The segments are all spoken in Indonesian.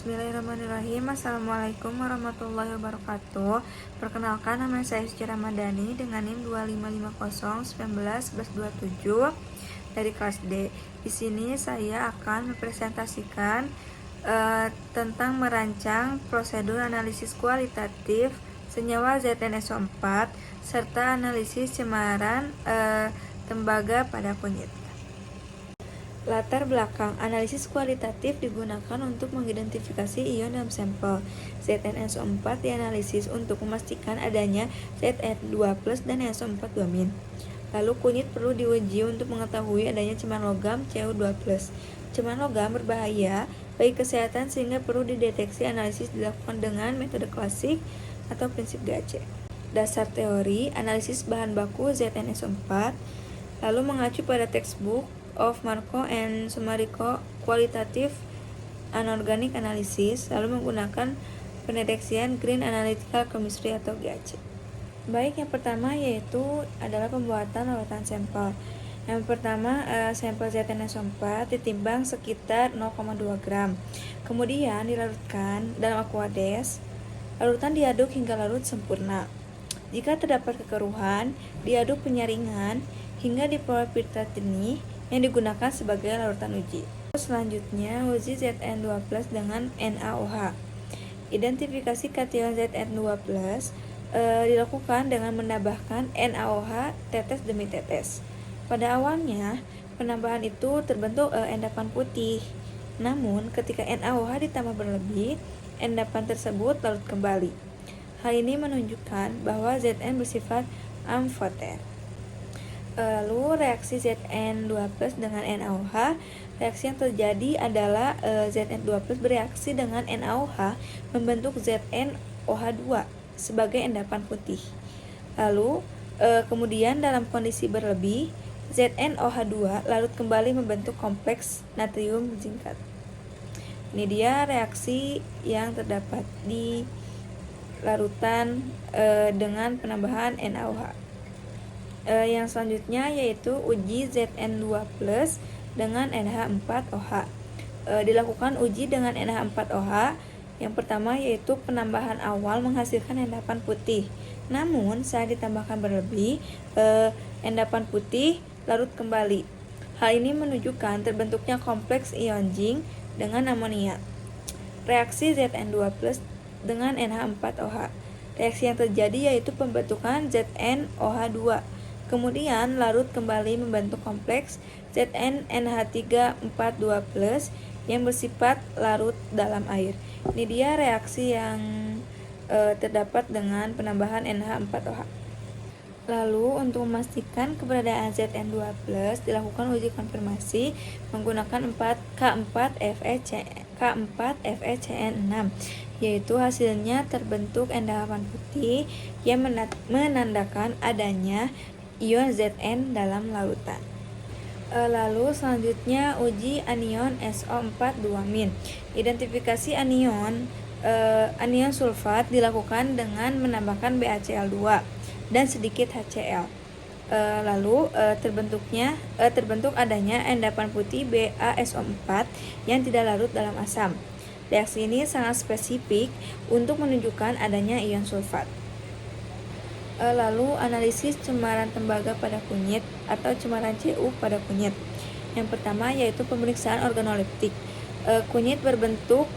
Bismillahirrahmanirrahim. Assalamualaikum warahmatullahi wabarakatuh. Perkenalkan, nama saya Suci Ramadhani dengan NIM 2550191127 dari kelas D. Di sini saya akan mempresentasikan tentang merancang prosedur analisis kualitatif senyawa ZnSO4 serta analisis cemaran tembaga pada kunyit. Latar belakang, analisis kualitatif digunakan untuk mengidentifikasi ion dalam sampel. ZnSO4 dianalisis untuk memastikan adanya Zn2+ dan SO4 2-. Lalu kunyit perlu diuji untuk mengetahui adanya cemaran logam Cu2+. Cemaran logam berbahaya bagi kesehatan sehingga perlu dideteksi. Analisis dilakukan dengan metode klasik atau prinsip GAC. Dasar teori, analisis bahan baku ZnSO4, lalu mengacu pada textbook of Marco and Sumariko Qualitative Anorganic Analysis, lalu menggunakan pendeteksian Green Analytical Chemistry atau GAC. Baik, yang pertama yaitu adalah pembuatan larutan sampel. Yang pertama, sampel ZnSO4 ditimbang sekitar 0,2 gram. Kemudian dilarutkan dalam aqueous. Larutan diaduk hingga larut sempurna. Jika terdapat kekeruhan, diaduk penyaringan hingga diperoleh pita jernih yang digunakan sebagai larutan uji. Selanjutnya, uji Zn2+ dengan NaOH. Identifikasi kation Zn2+ dilakukan dengan menambahkan NaOH tetes demi tetes. Pada awalnya, penambahan itu terbentuk endapan putih. Namun, ketika NaOH ditambah berlebih, endapan tersebut larut kembali. Hal ini menunjukkan bahwa Zn bersifat amfoter. Lalu reaksi Zn2+ dengan NaOH, reaksi yang terjadi adalah Zn2+ bereaksi dengan NaOH membentuk ZnOH2 sebagai endapan putih. Lalu kemudian dalam kondisi berlebih, ZnOH2 larut kembali membentuk kompleks natrium zinkat. Ini dia reaksi yang terdapat di larutan dengan penambahan NaOH. Yang selanjutnya yaitu uji Zn2+ dengan NH4OH. Dilakukan uji dengan NH4OH. Yang pertama yaitu penambahan awal menghasilkan endapan putih. Namun saat ditambahkan berlebih, endapan putih larut kembali. Hal ini menunjukkan terbentuknya kompleks ion zinc dengan amonia. Reaksi Zn2+ dengan NH4OH. Reaksi yang terjadi yaitu pembentukan ZnOH2. Kemudian larut kembali membentuk kompleks ZnNH342+ yang bersifat larut dalam air. Ini dia reaksi yang terdapat dengan penambahan NH4OH. Lalu untuk memastikan keberadaan Zn2+, dilakukan uji konfirmasi menggunakan K4FeCN6, yaitu hasilnya terbentuk endapan putih yang menandakan adanya ion Zn dalam larutan. Lalu selanjutnya uji anion SO4 2-. Identifikasi anion sulfat dilakukan dengan menambahkan BaCl2 dan sedikit HCl. Lalu terbentuk adanya endapan putih BaSO4 yang tidak larut dalam asam. Reaksi ini sangat spesifik untuk menunjukkan adanya ion sulfat. Lalu analisis cemaran tembaga pada kunyit atau cemaran Cu pada kunyit. Yang pertama yaitu pemeriksaan organoleptik. Kunyit berbentuk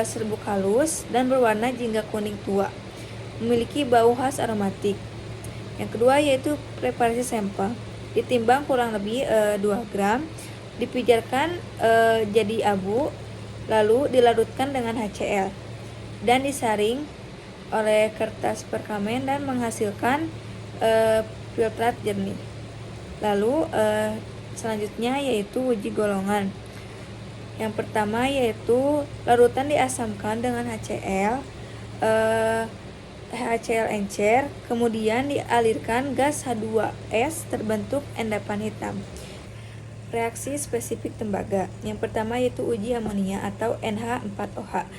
serbuk halus dan berwarna jingga kuning tua, memiliki bau khas aromatik. Yang kedua yaitu preparasi sampel. Ditimbang kurang lebih 2 gram, dipijarkan jadi abu, lalu dilarutkan dengan HCl dan disaring oleh kertas perkamen dan menghasilkan filtrat jernih. Lalu selanjutnya yaitu uji golongan. Yang pertama yaitu larutan diasamkan dengan HCl encer, kemudian dialirkan gas H2S, terbentuk endapan hitam. Reaksi spesifik tembaga. Yang pertama yaitu uji amonia atau NH4OH.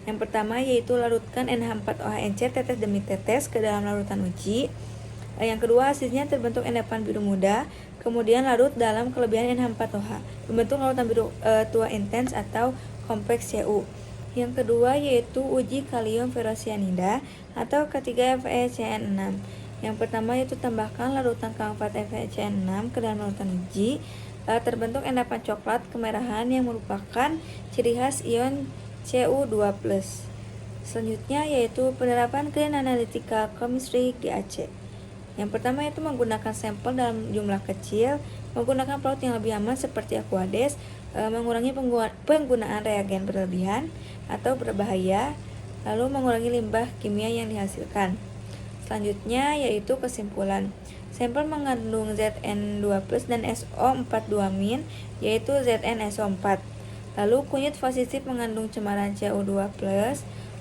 Yang pertama yaitu larutkan NH4OH encer tetes demi tetes ke dalam larutan uji. Yang kedua, hasilnya terbentuk endapan biru muda, kemudian larut dalam kelebihan NH4OH, membentuk larutan biru tua intens atau kompleks Cu. Yang kedua yaitu uji kalium ferrosianida atau ketiga FeCN6. Yang pertama yaitu tambahkan larutan keempat FeCN6 ke dalam larutan uji. Terbentuk endapan coklat kemerahan yang merupakan ciri khas ion Cu2+. Selanjutnya yaitu penerapan Clean Analytical Chemistry GAC. Yang pertama yaitu menggunakan sampel dalam jumlah kecil, menggunakan pelaut yang lebih aman seperti Aquades, mengurangi penggunaan reagen berlebihan atau berbahaya, lalu mengurangi limbah kimia yang dihasilkan. Selanjutnya yaitu kesimpulan. Sampel mengandung Zn2+ dan SO42-, yaitu ZnSO4. Lalu kunyit positif mengandung cemaran Cu2+,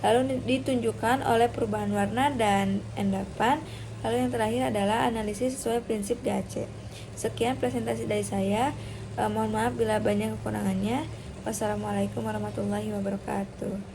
lalu ditunjukkan oleh perubahan warna dan endapan. Lalu yang terakhir adalah analisis sesuai prinsip GAC. Sekian presentasi dari saya. Mohon maaf bila banyak kekurangannya. Wassalamualaikum warahmatullahi wabarakatuh.